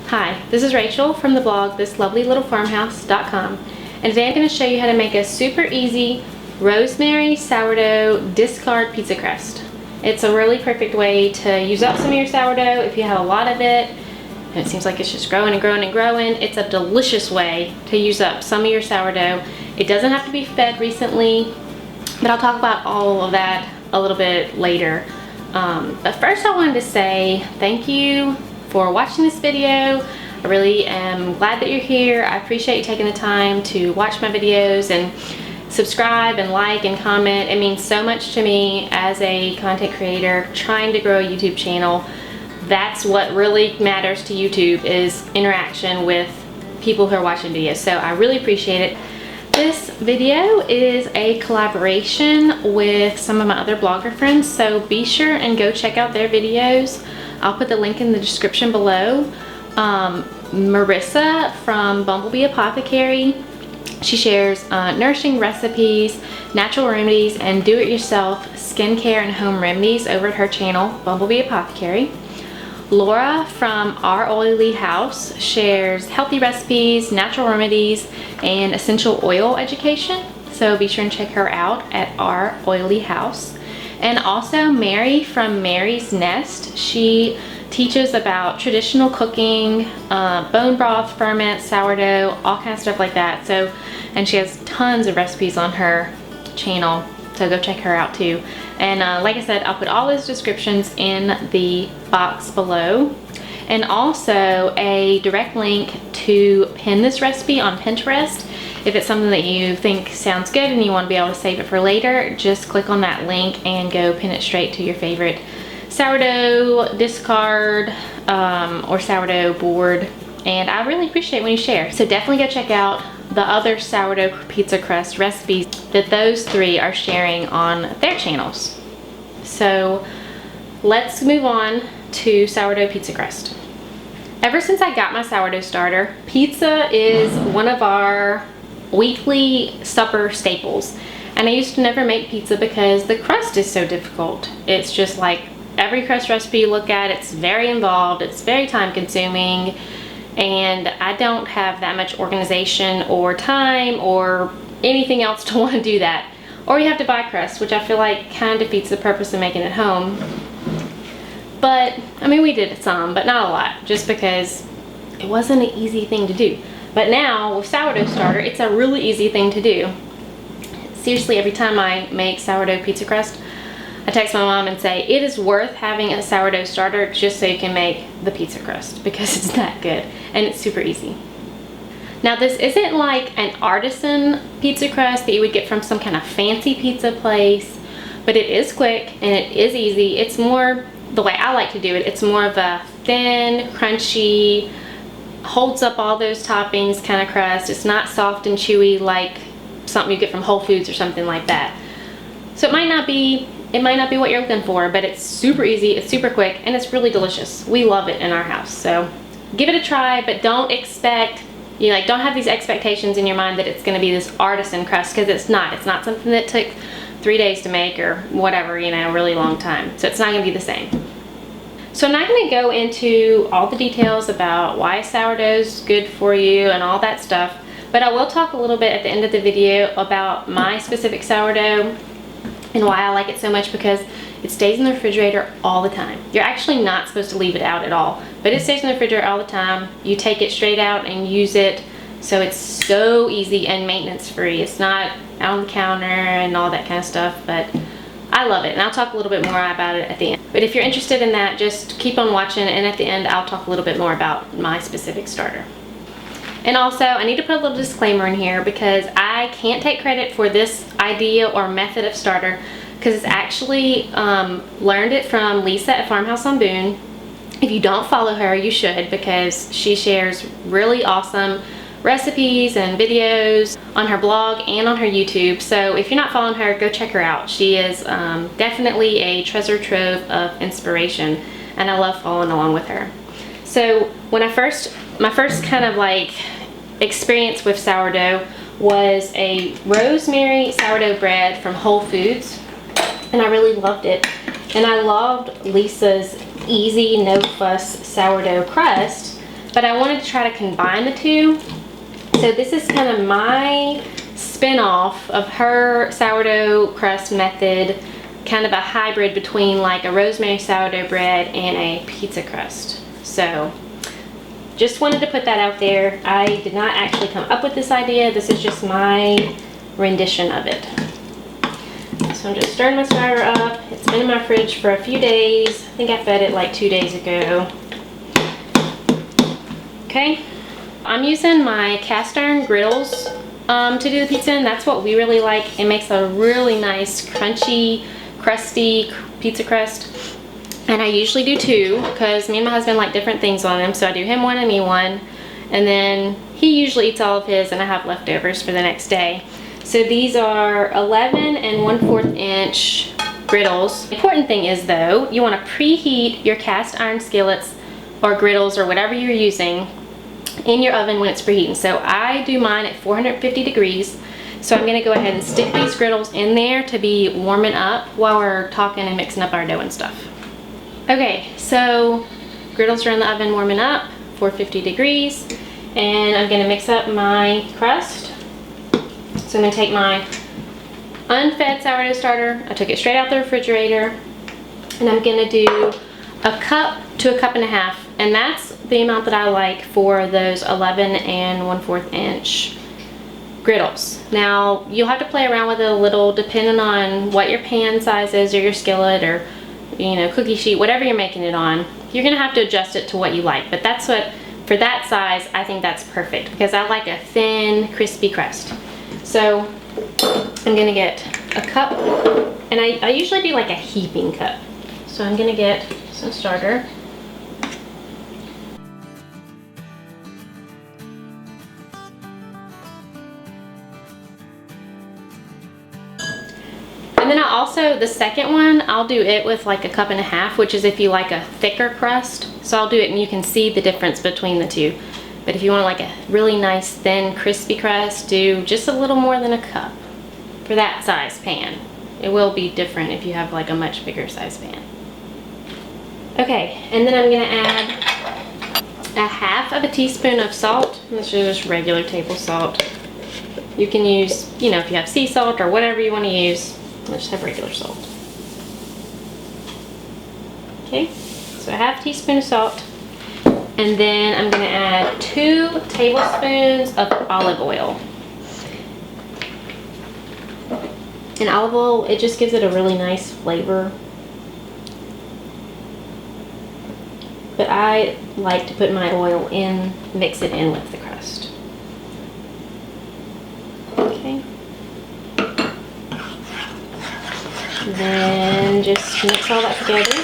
Hi, this is Rachel from the blog thislovelyllittlefarmhouse.com, and today I'm going to show you how to make a super easy rosemary sourdough discard pizza crust. It's a really perfect way to use up some of your sourdough if you have a lot of it and it seems like it's just growing and growing and growing. It's a delicious way to use up some of your sourdough. It doesn't have to be fed recently, but I'll talk about all of that a little bit later. But first I wanted to say thank you for watching this video. I really am glad that you're here. I appreciate you taking the time to watch my videos and subscribe and like and comment. It means so much to me as a content creator trying to grow a YouTube channel. That's what really matters to YouTube, is interaction with people who are watching videos. So I really appreciate it. This video is a collaboration with some of my other blogger friends, so be sure and go check out their videos. I'll put the link in the description below. Marisa from Bumblebee Apothecary, she shares nourishing recipes, natural remedies, and do-it-yourself skincare and home remedies over at her channel, Bumblebee Apothecary. Laura from Our Oily House shares healthy recipes, natural remedies, and essential oil education. So be sure and check her out at Our Oily House. And also Mary from Mary's Nest. She teaches about traditional cooking, bone broth, ferment, sourdough, all kinds of stuff like that. So, and she has tons of recipes on her channel, so go check her out too. And like I said, I'll put all those descriptions in the box below, and also a direct link to pin this recipe on Pinterest. If it's something that you think sounds good and you want to be able to save it for later, just click on that link and go pin it straight to your favorite sourdough discard or sourdough board. And I really appreciate when you share. So definitely go check out the other sourdough pizza crust recipes that those three are sharing on their channels. So let's move on to sourdough pizza crust. Ever since I got my sourdough starter, pizza is one of our weekly supper staples. And I used to never make pizza because the crust is so difficult. It's just like every crust recipe you look at, it's very involved, it's very time consuming, and I don't have that much organization or time or anything else to want to do that. Or you have to buy crust, which I feel like kind of defeats the purpose of making it home. But I mean, we did some, but not a lot, just because it wasn't an easy thing to do. But now with Sourdough Starter, it's a really easy thing to do. Seriously, every time I make sourdough pizza crust, I text my mom and say, it is worth having a sourdough starter just so you can make the pizza crust, because it's that good and it's super easy. Now this isn't like an artisan pizza crust that you would get from some kind of fancy pizza place, but it is quick and it is easy. It's more, the way I like to do it, it's more of a thin, crunchy, holds up all those toppings kind of crust. It's not soft and chewy like something you get from Whole Foods or something like that. So it might not be what you're looking for, but it's super easy, it's super quick, and it's really delicious. We love it in our house. So give it a try, but don't expect, don't have these expectations in your mind that it's going to be this artisan crust, because it's not. It's not something that took 3 days to make or whatever, a really long time. So it's not going to be the same. So I'm not going to go into all the details about why sourdough's good for you and all that stuff, but I will talk a little bit at the end of the video about my specific sourdough and why I like it so much, because it stays in the refrigerator all the time. You're actually not supposed to leave it out at all, but it stays in the refrigerator all the time. You take it straight out and use it, so it's so easy and maintenance free. It's not out on the counter and all that kind of stuff, but I love it, and I'll talk a little bit more about it at the end. But if you're interested in that, just keep on watching, and at the end I'll talk a little bit more about my specific starter. And also, I need to put a little disclaimer in here, because I can't take credit for this idea or method of starter, because it's actually learned it from Lisa at Farmhouse on Boone. If you don't follow her, you should, because she shares really awesome recipes and videos on her blog and on her YouTube. So if you're not following her, go check her out. She is definitely a treasure trove of inspiration, and I love following along with her. So when my first kind of like experience with sourdough was a rosemary sourdough bread from Whole Foods, and I really loved it. And I loved Lisa's easy, no fuss sourdough crust but I wanted to try to combine the two. So this is kind of my spin-off of her sourdough crust method, kind of a hybrid between like a rosemary sourdough bread and a pizza crust. So just wanted to put that out there. I did not actually come up with this idea. This is just my rendition of it. So I'm just stirring my starter up. It's been in my fridge for a few days. I think I fed it like 2 days ago. Okay, I'm using my cast iron griddles to do the pizza, and that's what we really like. It makes a really nice crunchy, crusty pizza crust. And I usually do 2 because me and my husband like different things on them. So I do him one and me one. And then he usually eats all of his and I have leftovers for the next day. So these are 11 and 1/4 inch griddles. The important thing is though, you want to preheat your cast iron skillets or griddles or whatever you're using in your oven when it's preheating. So I do mine at 450 degrees. So I'm going to go ahead and stick these griddles in there to be warming up while we're talking and mixing up our dough and stuff. Okay, so griddles are in the oven warming up, 450 degrees, and I'm gonna mix up my crust. So I'm gonna take my unfed sourdough starter, I took it straight out the refrigerator, and I'm gonna do a cup to a cup and a half, and that's the amount that I like for those 11 and 1/4 inch griddles. Now, you'll have to play around with it a little depending on what your pan size is or your skillet or cookie sheet, whatever you're making it on. You're gonna have to adjust it to what you like, but that's what, for that size, I think that's perfect because I like a thin, crispy crust. So I'm gonna get a cup, and I usually do like a heaping cup. So I'm gonna get some starter. And then I also, the second one, I'll do it with like a cup and a half, which is if you like a thicker crust. So I'll do it and you can see the difference between the two. But if you want like a really nice thin crispy crust, do just a little more than a cup for that size pan. It will be different if you have like a much bigger size pan. Okay, and then I'm gonna add a 1/2 teaspoon of salt. This is just regular table salt. You can use, if you have sea salt or whatever you want to use. I just have regular salt. Okay, so a 1/2 teaspoon of salt. And then I'm gonna add 2 tablespoons of olive oil. And olive oil, it just gives it a really nice flavor. But I like to put my oil in, mix it in with the crust. Okay. Then just mix all that together.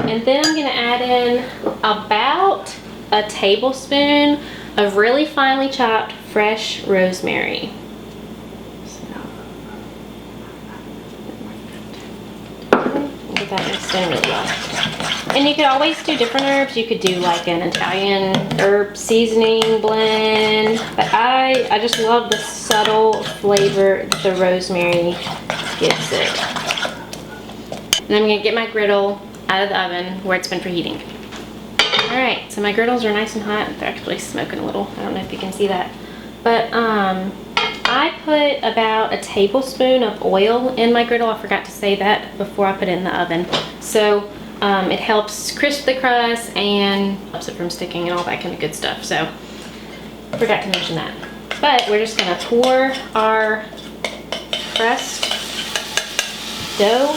And then I'm gonna add in about a tablespoon of really finely chopped fresh rosemary. Get that mixed in really well. And you could always do different herbs. You could do like an Italian herb seasoning blend, but I just love the subtle flavor that the rosemary gives it. And I'm gonna get my griddle out of the oven where it's been preheating. All right, so my griddles are nice and hot. They're actually smoking a little. I don't know if you can see that, but I put about a tablespoon of oil in my griddle. I forgot to say that before I put it in the oven. So it helps crisp the crust and stops it from sticking and all that kind of good stuff. So forgot to mention that. But we're just gonna pour our crust dough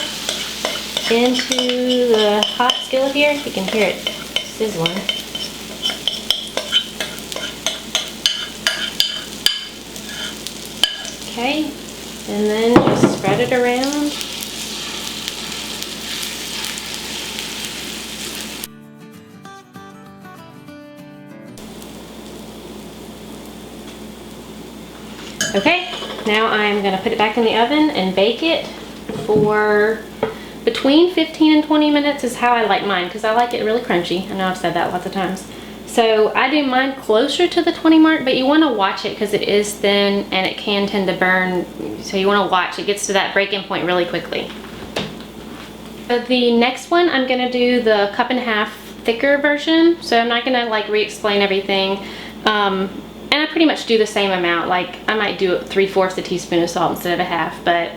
into the hot skillet here. You can hear it sizzling. Okay, and then just spread it around. Okay, now I'm gonna put it back in the oven and bake it for between 15 and 20 minutes is how I like mine, because I like it really crunchy. I know I've said that lots of times. So I do mine closer to the 20 mark, but you want to watch it because it is thin and it can tend to burn. So you want to watch. It gets to that breaking point really quickly. The next one, I'm gonna do the 1.5 cup thicker version. So I'm not gonna like re-explain everything. And I pretty much do the same amount. Like I might do 3/4 a teaspoon of salt instead of a half, but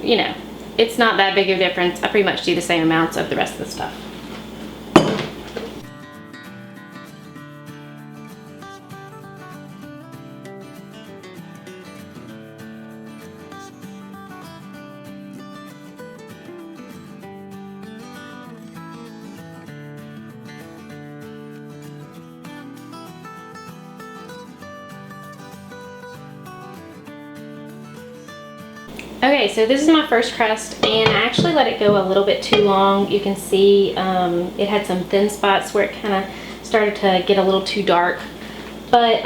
you know, it's not that big of a difference. I pretty much do the same amounts of the rest of the stuff. Okay, so this is my first crust, and I actually let it go a little bit too long. You can see it had some thin spots where it kind of started to get a little too dark, but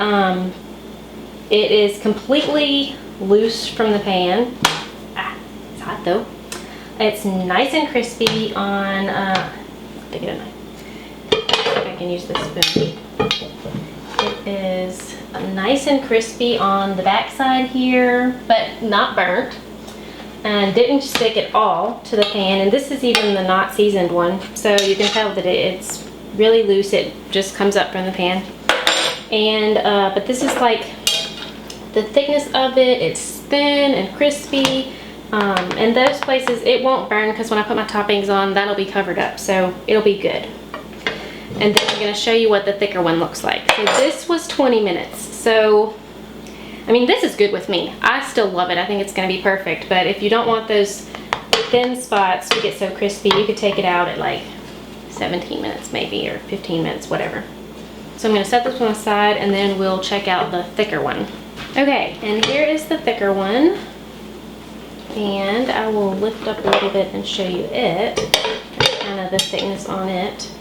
it is completely loose from the pan. It's hot though. It's nice and crispy on, to get a knife. If I can use this spoon. It is nice and crispy on the back side here, but not burnt. And didn't stick at all to the pan, and this is even the not seasoned one, so you can tell that it's really loose. It just comes up from the pan. And but this is like the thickness of it. It's thin and crispy, and those places it won't burn because when I put my toppings on, that'll be covered up, so it'll be good. And then I'm going to show you what the thicker one looks like. So this was 20 minutes. So I mean, this is good with me. I still love it. I think it's going to be perfect. But if you don't want those thin spots to get so crispy, you could take it out at like 17 minutes maybe, or 15 minutes, whatever. So I'm going to set this one aside, and then we'll check out the thicker one. Okay, and here is the thicker one. And I will lift up a little bit and show you it. Kind of the thickness on it.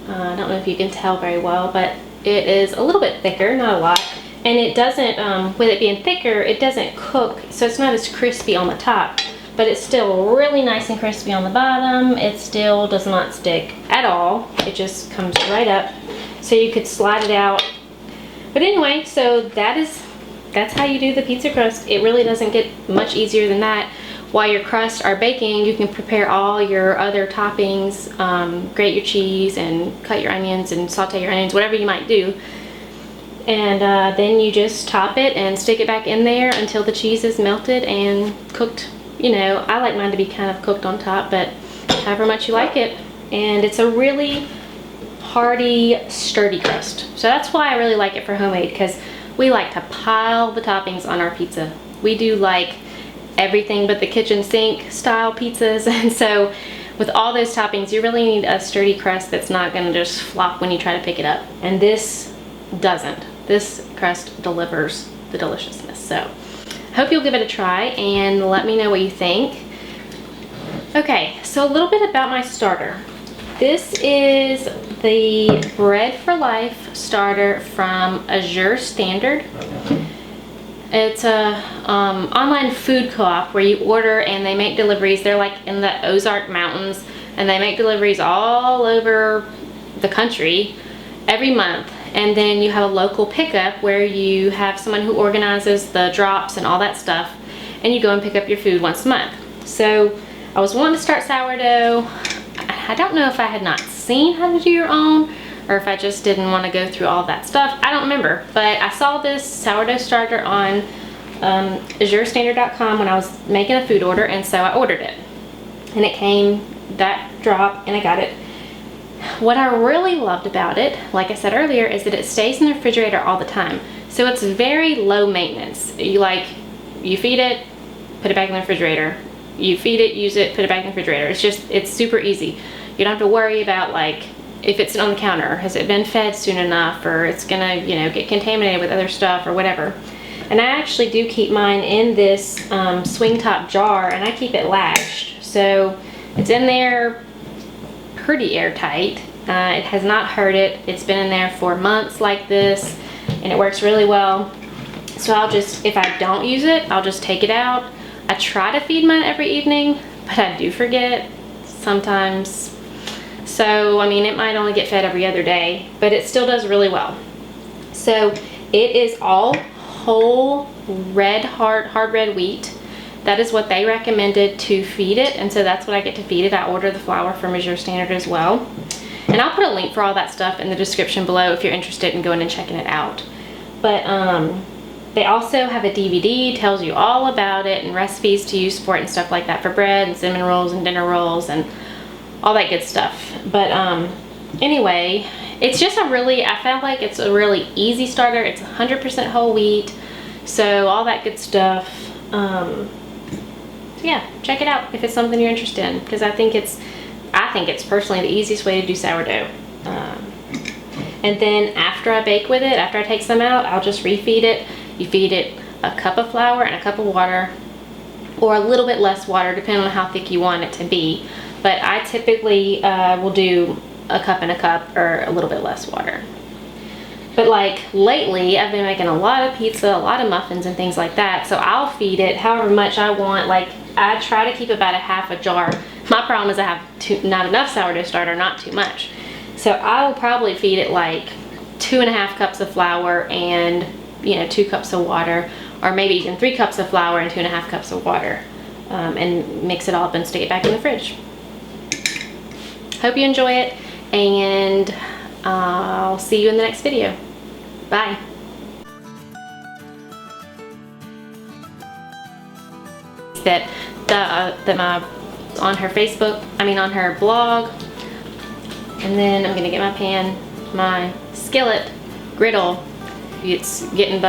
I don't know if you can tell very well, but it is a little bit thicker, not a lot. And it doesn't, with it being thicker, it doesn't cook, so it's not as crispy on the top, but it's still really nice and crispy on the bottom. It still does not stick at all. It just comes right up, so you could slide it out. But anyway, so that's how you do the pizza crust. It really doesn't get much easier than that. While your crusts are baking, you can prepare all your other toppings, grate your cheese and cut your onions and saute your onions, whatever you might do. And then you just top it and stick it back in there until the cheese is melted and cooked. You know, I like mine to be kind of cooked on top, but however much you like it. And it's a really hearty, sturdy crust. So that's why I really like it for homemade, because we like to pile the toppings on our pizza. We do like everything but the kitchen sink style pizzas, and so with all those toppings, you really need a sturdy crust that's not going to just flop when you try to pick it up. And this doesn't. This crust delivers the deliciousness. So I hope you'll give it a try and let me know what you think. Okay, so a little bit about my starter. This is the Bread for Life starter from Sourdough Starter. It's a online food co-op where you order and they make deliveries. They're like in the Ozark Mountains, and they make deliveries all over the country every month. And then you have a local pickup where you have someone who organizes the drops and all that stuff, and you go and pick up your food once a month. So I was wanting to start sourdough. I don't know if I had not seen how to do your own, or if I just didn't want to go through all that stuff. I don't remember, but I saw this sourdough starter on SourdoughStarter.com when I was making a food order, and so I ordered it. And it came that drop, and I got it. What I really loved about it, like I said earlier, is that it stays in the refrigerator all the time. So it's very low maintenance. You feed it, put it back in the refrigerator. You feed it, use it, put it back in the refrigerator. It's super easy. You don't have to worry about like if it's on the counter, has it been fed soon enough, or it's gonna, you know, get contaminated with other stuff or whatever. And I actually do keep mine in this swing top jar, and I keep it latched. So it's in there pretty airtight. It has not hurt it. It's been in there for months like this, and it works really well. So I'll just, if I don't use it, I'll just take it out. I try to feed mine every evening, but I do forget sometimes. So, I mean, it might only get fed every other day, but it still does really well. So it is all whole red, hard red wheat. that is what they recommended to feed it, and so that's what I get to feed it. I order the flour from Your Standard as well. And I'll put a link for all that stuff in the description below if you're interested in going and checking it out. But they also have a DVD, tells you all about it and recipes to use for it and stuff like that, for bread and cinnamon rolls and dinner rolls and all that good stuff. But anyway, it's just I felt like it's a really easy starter. It's 100% whole wheat, so all that good stuff. So yeah, check it out if it's something you're interested in, because I think it's personally the easiest way to do sourdough. And then after I bake with it, after I take some out, I'll just refeed it. You feed it a cup of flour and a cup of water, or a little bit less water depending on how thick you want it to be. But I typically will do a cup and a cup, or a little bit less water. But like lately, I've been making a lot of pizza, a lot of muffins and things like that. So I'll feed it however much I want. Like, I try to keep about a half a jar. My problem is I have not enough sourdough starter, not too much. So I will probably feed it like 2.5 cups of flour and 2 cups of water, or maybe even 3 cups of flour and 2.5 cups of water, and mix it all up and stick it back in the fridge. Hope you enjoy it, and I'll see you in the next video. Bye. That on her Facebook, on her blog. And then I'm gonna get my pan, my skillet, griddle. It's getting